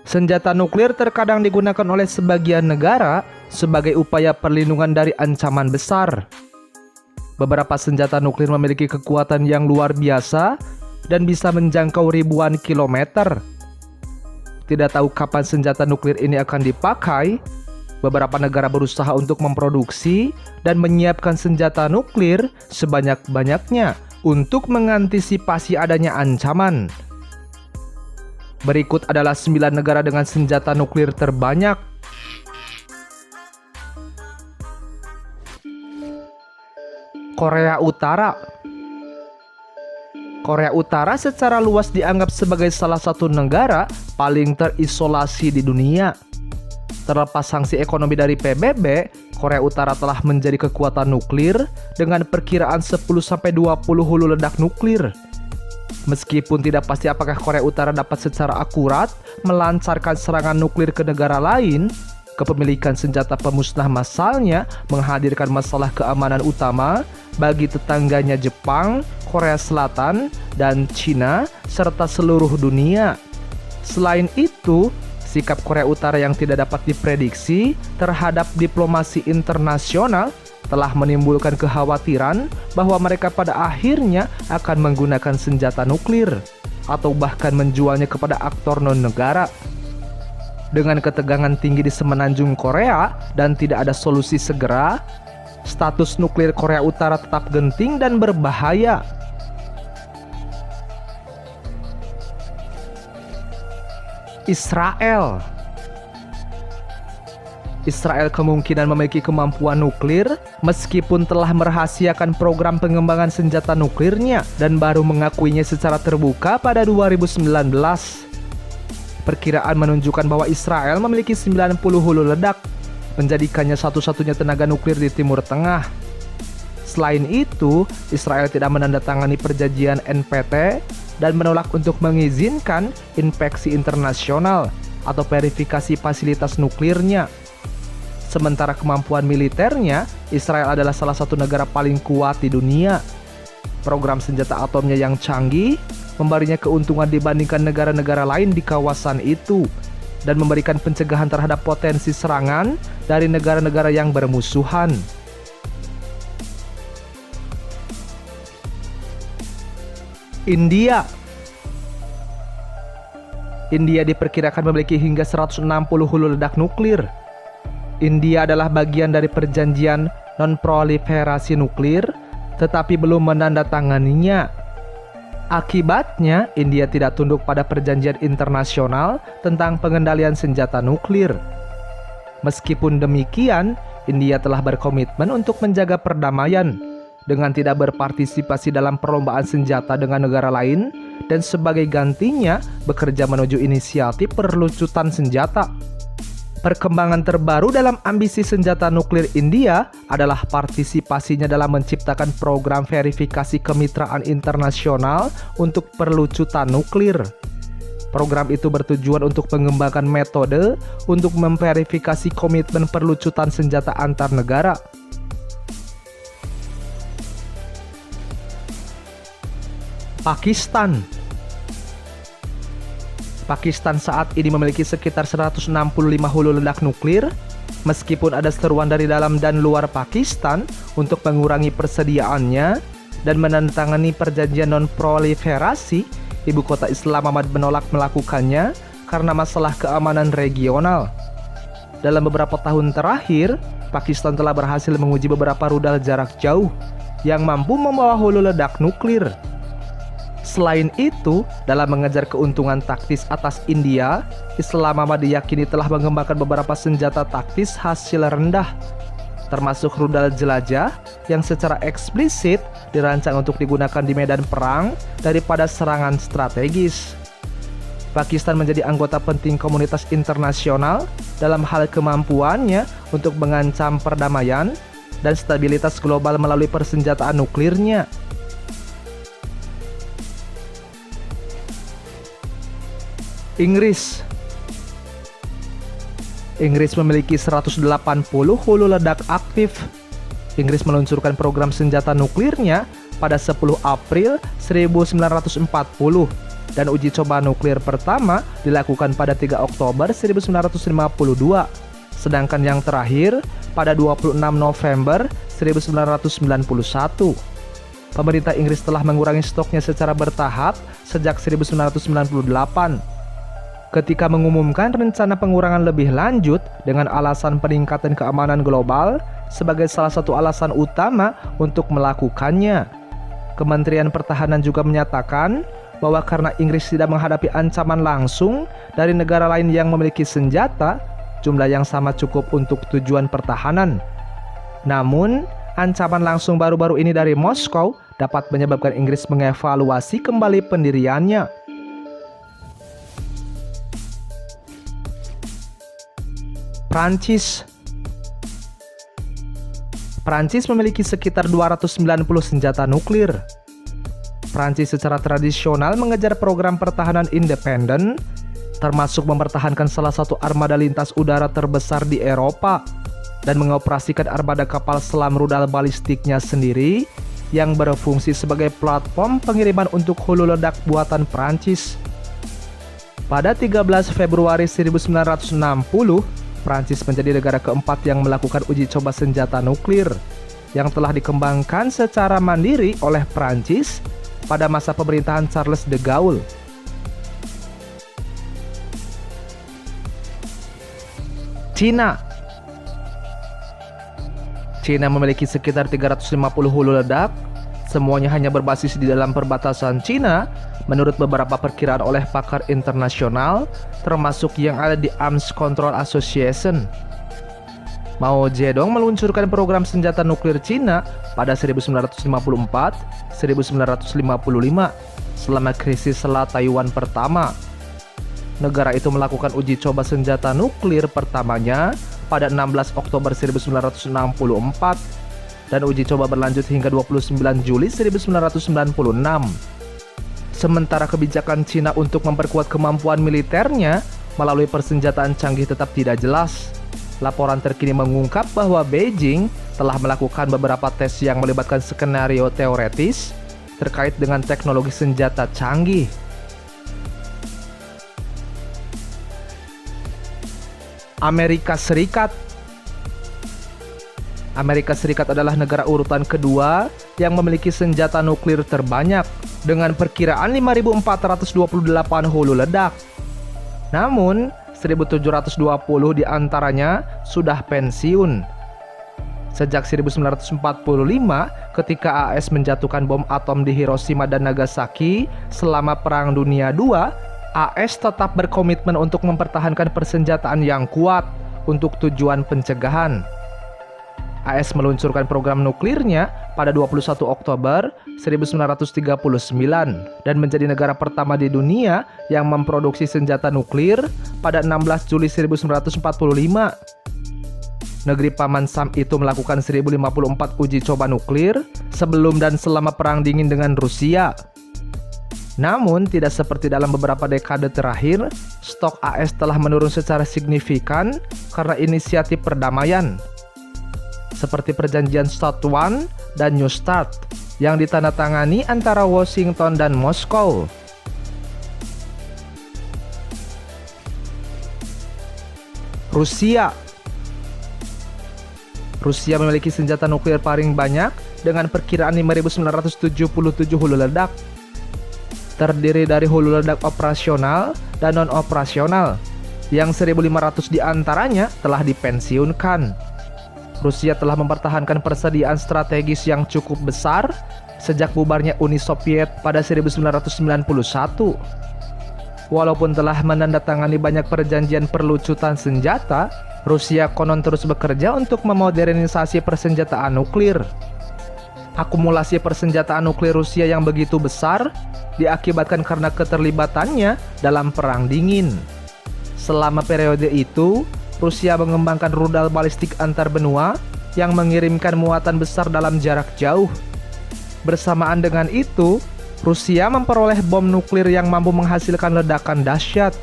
Senjata nuklir terkadang digunakan oleh sebagian negara sebagai upaya perlindungan dari ancaman besar. Beberapa senjata nuklir memiliki kekuatan yang luar biasa dan bisa menjangkau ribuan kilometer. Tidak tahu kapan senjata nuklir ini akan dipakai, beberapa negara berusaha untuk memproduksi dan menyiapkan senjata nuklir sebanyak-banyaknya untuk mengantisipasi adanya ancaman. Berikut adalah 9 negara dengan senjata nuklir terbanyak. Korea Utara. Korea Utara secara luas dianggap sebagai salah satu negara paling terisolasi di dunia. Terlepas sanksi ekonomi dari PBB, Korea Utara telah menjadi kekuatan nuklir dengan perkiraan 10-20 hulu ledak nuklir. Meskipun tidak pasti apakah Korea Utara dapat secara akurat melancarkan serangan nuklir ke negara lain, kepemilikan senjata pemusnah massalnya menghadirkan masalah keamanan utama bagi tetangganya Jepang, Korea Selatan, dan Cina, serta seluruh dunia. Selain itu, sikap Korea Utara yang tidak dapat diprediksi terhadap diplomasi internasional telah menimbulkan kekhawatiran bahwa mereka pada akhirnya akan menggunakan senjata nuklir atau bahkan menjualnya kepada aktor non-negara. Dengan ketegangan tinggi di semenanjung Korea dan tidak ada solusi segera, status nuklir Korea Utara tetap genting dan berbahaya. Israel kemungkinan memiliki kemampuan nuklir meskipun telah merahasiakan program pengembangan senjata nuklirnya dan baru mengakuinya secara terbuka pada 2019. Perkiraan menunjukkan bahwa Israel memiliki 90 hulu ledak, menjadikannya satu-satunya tenaga nuklir di Timur Tengah. Selain itu, Israel tidak menandatangani perjanjian NPT dan menolak untuk mengizinkan inspeksi internasional atau verifikasi fasilitas nuklirnya. Sementara kemampuan militernya, Israel adalah salah satu negara paling kuat di dunia. Program senjata atomnya yang canggih memberinya keuntungan dibandingkan negara-negara lain di kawasan itu dan memberikan pencegahan terhadap potensi serangan dari negara-negara yang bermusuhan. India diperkirakan memiliki hingga 160 hulu ledak nuklir. India adalah bagian dari perjanjian non-proliferasi nuklir, tetapi belum menandatanganinya. Akibatnya, India tidak tunduk pada perjanjian internasional tentang pengendalian senjata nuklir. Meskipun demikian, India telah berkomitmen untuk menjaga perdamaian dengan tidak berpartisipasi dalam perlombaan senjata dengan negara lain dan sebagai gantinya bekerja menuju inisiatif perlucutan senjata. Perkembangan terbaru dalam ambisi senjata nuklir India adalah partisipasinya dalam menciptakan program verifikasi kemitraan internasional untuk perlucutan nuklir. Program itu bertujuan untuk mengembangkan metode untuk memverifikasi komitmen perlucutan senjata antar negara. Pakistan saat ini memiliki sekitar 165 hulu ledak nuklir, meskipun ada seruan dari dalam dan luar Pakistan untuk mengurangi persediaannya dan menandatangani perjanjian non-proliferasi. Ibu kota Islamabad menolak melakukannya karena masalah keamanan regional. Dalam beberapa tahun terakhir, Pakistan telah berhasil menguji beberapa rudal jarak jauh yang mampu membawa hulu ledak nuklir. Selain itu, dalam mengejar keuntungan taktis atas India, Islamabad diyakini telah mengembangkan beberapa senjata taktis hasil rendah, termasuk rudal jelajah yang secara eksplisit dirancang untuk digunakan di medan perang daripada serangan strategis. Pakistan menjadi anggota penting komunitas internasional dalam hal kemampuannya untuk mengancam perdamaian dan stabilitas global melalui persenjataan nuklirnya. Inggris memiliki 180 hulu ledak aktif. Inggris meluncurkan program senjata nuklirnya pada 10 April 1940 dan uji coba nuklir pertama dilakukan pada 3 Oktober 1952, sedangkan yang terakhir pada 26 November 1991. Pemerintah Inggris telah mengurangi stoknya secara bertahap sejak 1998. Ketika mengumumkan rencana pengurangan lebih lanjut dengan alasan peningkatan keamanan global sebagai salah satu alasan utama untuk melakukannya. Kementerian Pertahanan juga menyatakan bahwa karena Inggris tidak menghadapi ancaman langsung dari negara lain yang memiliki senjata, jumlah yang sama cukup untuk tujuan pertahanan. Namun, ancaman langsung baru-baru ini dari Moskow dapat menyebabkan Inggris mengevaluasi kembali pendiriannya. Prancis memiliki sekitar 290 senjata nuklir. Prancis secara tradisional mengejar program pertahanan independen, termasuk mempertahankan salah satu armada lintas udara terbesar di Eropa dan mengoperasikan armada kapal selam rudal balistiknya sendiri yang berfungsi sebagai platform pengiriman untuk hulu ledak buatan Prancis. Pada 13 Februari 1960, Prancis menjadi negara keempat yang melakukan uji coba senjata nuklir yang telah dikembangkan secara mandiri oleh Prancis pada masa pemerintahan Charles de Gaulle. Cina memiliki sekitar 350 hulu ledak, semuanya hanya berbasis di dalam perbatasan Cina menurut beberapa perkiraan oleh pakar internasional, termasuk yang ada di Arms Control Association. Mao Zedong meluncurkan program senjata nuklir Cina pada 1954-1955 selama krisis Selat Taiwan pertama. Negara itu melakukan uji coba senjata nuklir pertamanya pada 16 Oktober 1964 dan uji coba berlanjut hingga 29 Juli 1996. Sementara kebijakan Cina untuk memperkuat kemampuan militernya melalui persenjataan canggih tetap tidak jelas. Laporan terkini mengungkap bahwa Beijing telah melakukan beberapa tes yang melibatkan skenario teoretis terkait dengan teknologi senjata canggih. Amerika Serikat adalah negara urutan kedua yang memiliki senjata nuklir terbanyak dengan perkiraan 5.428 hulu ledak. Namun, 1.720 diantaranya sudah pensiun. Sejak 1945, ketika AS menjatuhkan bom atom di Hiroshima dan Nagasaki selama Perang Dunia II, AS tetap berkomitmen untuk mempertahankan persenjataan yang kuat untuk tujuan pencegahan. AS meluncurkan program nuklirnya pada 21 Oktober 1939 dan menjadi negara pertama di dunia yang memproduksi senjata nuklir pada 16 Juli 1945. Negeri Paman Sam itu melakukan 1054 uji coba nuklir sebelum dan selama Perang Dingin dengan Rusia. Namun, tidak seperti dalam beberapa dekade terakhir, stok AS telah menurun secara signifikan karena inisiatif perdamaian, seperti perjanjian START I dan New START yang ditandatangani antara Washington dan Moskow. Rusia memiliki senjata nuklir paling banyak dengan perkiraan 5.977 hulu ledak. Terdiri dari hulu ledak operasional dan non-operasional, yang 1.500 diantaranya telah dipensiunkan. Rusia telah mempertahankan persediaan strategis yang cukup besar sejak bubarnya Uni Soviet pada 1991. Walaupun telah menandatangani banyak perjanjian perlucutan senjata, Rusia konon terus bekerja untuk memodernisasi persenjataan nuklir. Akumulasi persenjataan nuklir Rusia yang begitu besar diakibatkan karena keterlibatannya dalam Perang Dingin. Selama periode itu, Rusia mengembangkan rudal balistik antar benua yang mengirimkan muatan besar dalam jarak jauh. Bersamaan dengan itu, Rusia memperoleh bom nuklir yang mampu menghasilkan ledakan dahsyat.